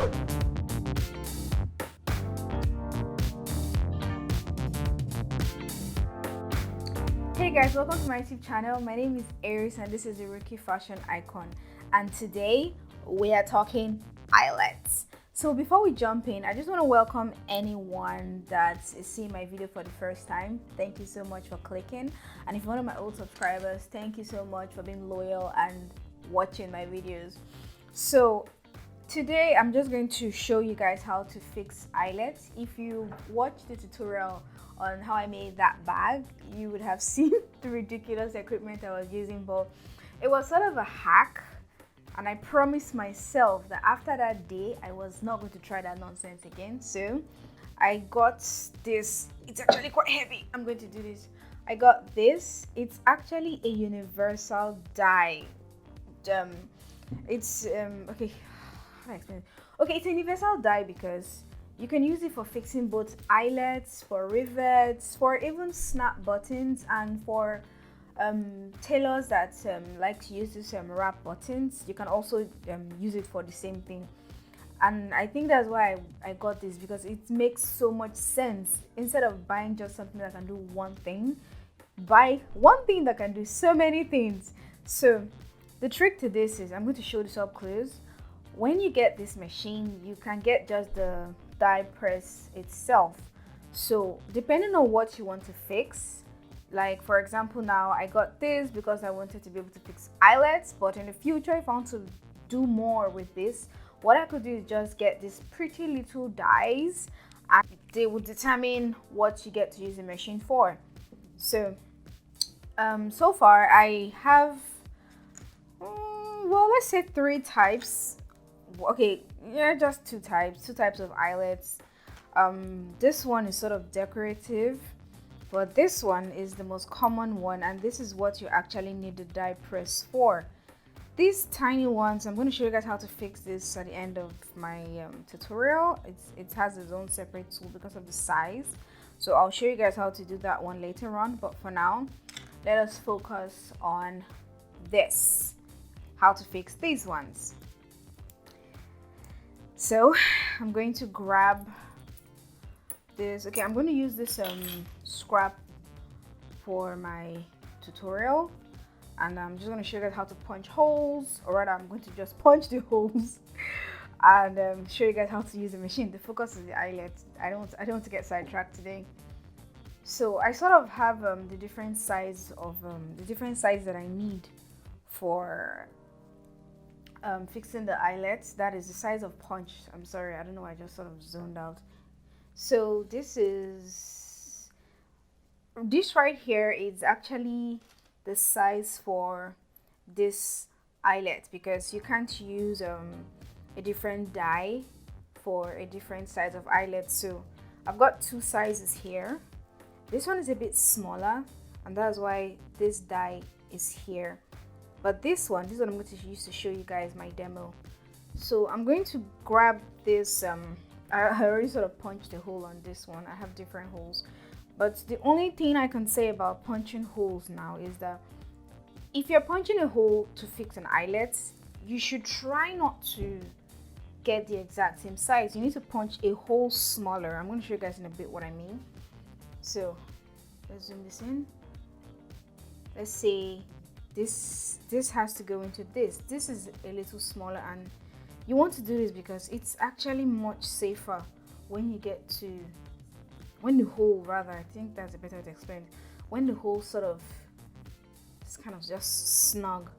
Hey guys, welcome to my YouTube channel. My name is Eris and this is a rookie fashion icon, and today we are talking eyelets. So before we jump in, I just want to welcome anyone that is seeing my video for the first time. Thank you so much for clicking, and if you're one of my old subscribers, thank you so much for being loyal and watching my videos. So today I'm just going to show you guys how to fix eyelets. If you watched the tutorial on how I made that bag, you would have seen the ridiculous equipment I was using, but it was sort of a hack, and I promised myself that after that day I was not going to try that nonsense again. So I got this. It's actually quite heavy. I'm going to do this. I got this. It's actually a universal dye. It's okay, how do I explain it? Okay, it's a universal dye because you can use it for fixing both eyelets, for rivets, for even snap buttons, and for tailors that like to use this wrap buttons. You can also use it for the same thing. And I think that's why I got this, because it makes so much sense. Instead of buying just something that can do one thing, buy one thing that can do so many things. So the trick to this is, I'm going to show this up close. When you get this machine, you can get just the dye press itself. So depending on what you want to fix, like for example, now I got this because I wanted to be able to fix eyelets, but in the future if I want to do more with this, what I could do is just get these pretty little dyes, and they will determine what you get to use the machine for. So so far I have well, let's say 3 types. Okay, yeah, just two types of eyelets. This one is sort of decorative, but this one is the most common one, and this is what you actually need the dye press for. These tiny ones, I'm going to show you guys how to fix this at the end of my tutorial. It has its own separate tool because of the size, so I'll show you guys how to do that one later on. But for now, let us focus on this, how to fix these ones. So I'm going to grab this. Okay, I'm going to use this scrap for my tutorial, and I'm just going to show you guys how to punch holes, or rather I'm going to just punch the holes and show you guys how to use the machine. The focus is the eyelet. I don't want to get sidetracked today. So I sort of have the different size that I need for fixing the eyelets. That is the size of punch. I'm sorry, I don't know, I just sort of zoned out. So this right here is actually the size for this eyelet, because you can't use a different dye for a different size of eyelet. So I've got 2 sizes here. This one is a bit smaller, and that's why this dye is here. But this one I'm going to use to show you guys my demo. So I'm going to grab this. I already sort of punched a hole on this one. I have different holes. But the only thing I can say about punching holes now is that if you're punching a hole to fix an eyelet, you should try not to get the exact same size. You need to punch a hole smaller. I'm going to show you guys in a bit what I mean. So let's zoom this in. Let's say this has to go into this. This is a little smaller, and you want to do this because it's actually much safer when you get to the hole, rather, I think that's a better way to explain it. When the hole sort of is kind of just snug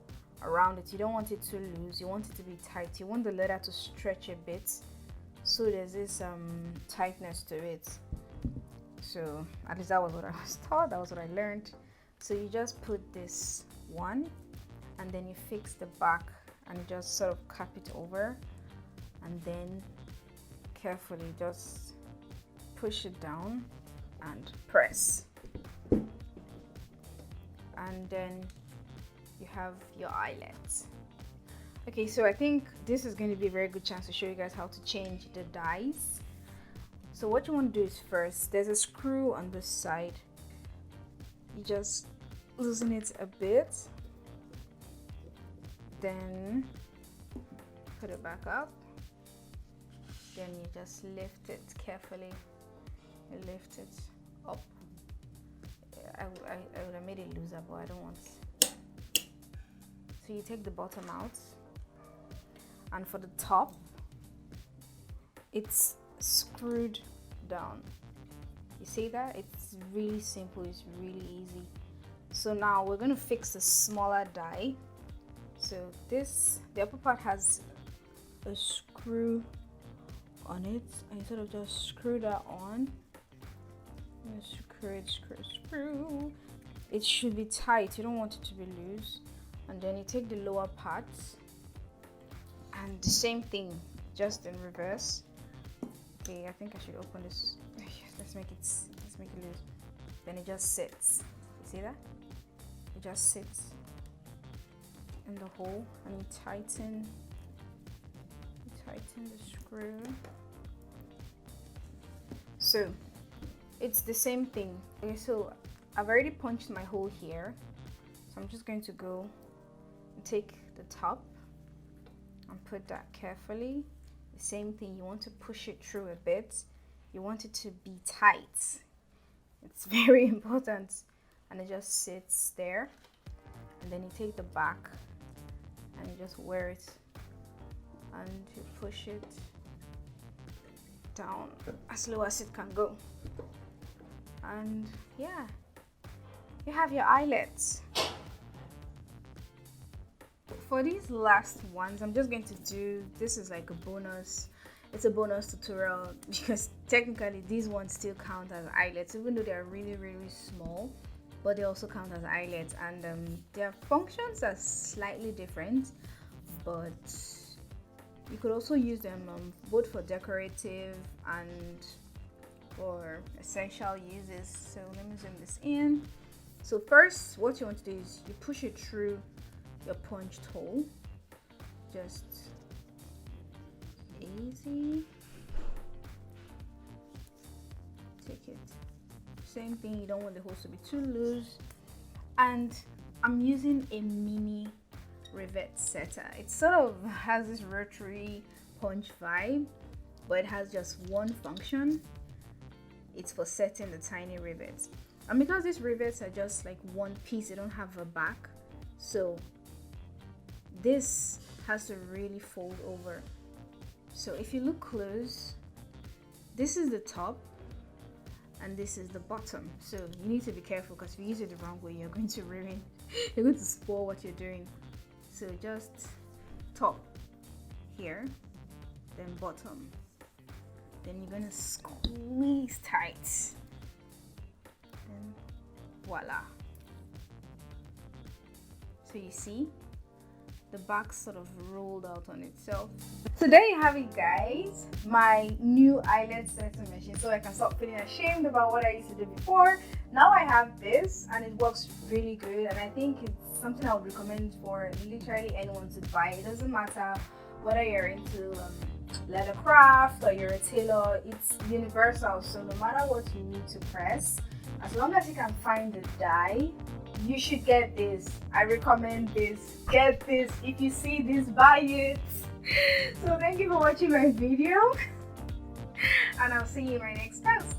around it, you don't want it to loose, you want it to be tight, you want the leather to stretch a bit, so there's this tightness to it. So at least that was what I was taught, that was what I learned. So you just put this one, and then you fix the back, and you just sort of cap it over, and then carefully just push it down and press, and then you have your eyelets. Okay, so I think this is going to be a very good chance to show you guys how to change the dyes. So what you want to do is, first, there's a screw on this side. You just loosen it a bit, then put it back up, then you just lift it carefully. You lift it up. I would have made it looser, but I don't want. So you take the bottom out, and for the top, it's screwed down. You see that? It's really simple, it's really easy. So now we're going to fix the smaller die. So this, the upper part has a screw on it, and instead of just screw that on, screw, it should be tight. You don't want it to be loose. And then you take the lower part, and the same thing, just in reverse. Okay, I think I should open this. Let's make it loose. Then it just sits. You see that? It just sits in the hole, and you tighten the screw. So it's the same thing. Okay, so I've already punched my hole here, so I'm just going to go and take the top and put that carefully. The same thing, you want to push it through a bit. You want it to be tight. It's very important. And it just sits there. And then you take the back and you just wear it, and you push it down as low as it can go. And yeah, you have your eyelets. For these last ones, I'm just going to do, this is like a bonus. It's a bonus tutorial because technically these ones still count as eyelets, even though they're really, really small, but they also count as eyelets, and their functions are slightly different, but you could also use them both for decorative and for essential uses. So let me zoom this in. So first, what you want to do is you push it through your punched hole, just easy. Take it. Same thing, you don't want the holes to be too loose. And I'm using a mini rivet setter. It sort of has this rotary punch vibe, but it has just one function. It's for setting the tiny rivets. And because these rivets are just like one piece, they don't have a back, so this has to really fold over. So if you look close, this is the top and this is the bottom. So you need to be careful, because if you use it the wrong way, you're going to ruin, you're going to spoil what you're doing. So just top here, then bottom. Then you're going to squeeze tight. And voila. So you see, the back sort of rolled out on itself. So there you have it, guys, my new eyelid setting machine, so I can stop feeling ashamed about what I used to do before. Now I have this and it works really good, and I think it's something I would recommend for literally anyone to buy. It doesn't matter whether you're into leathercraft or you're a tailor, it's universal. So no matter what you need to press, as long as you can find the die, you should get this. I recommend this. Get this. If you see this, buy it. So thank you for watching my video, and I'll see you in my next post.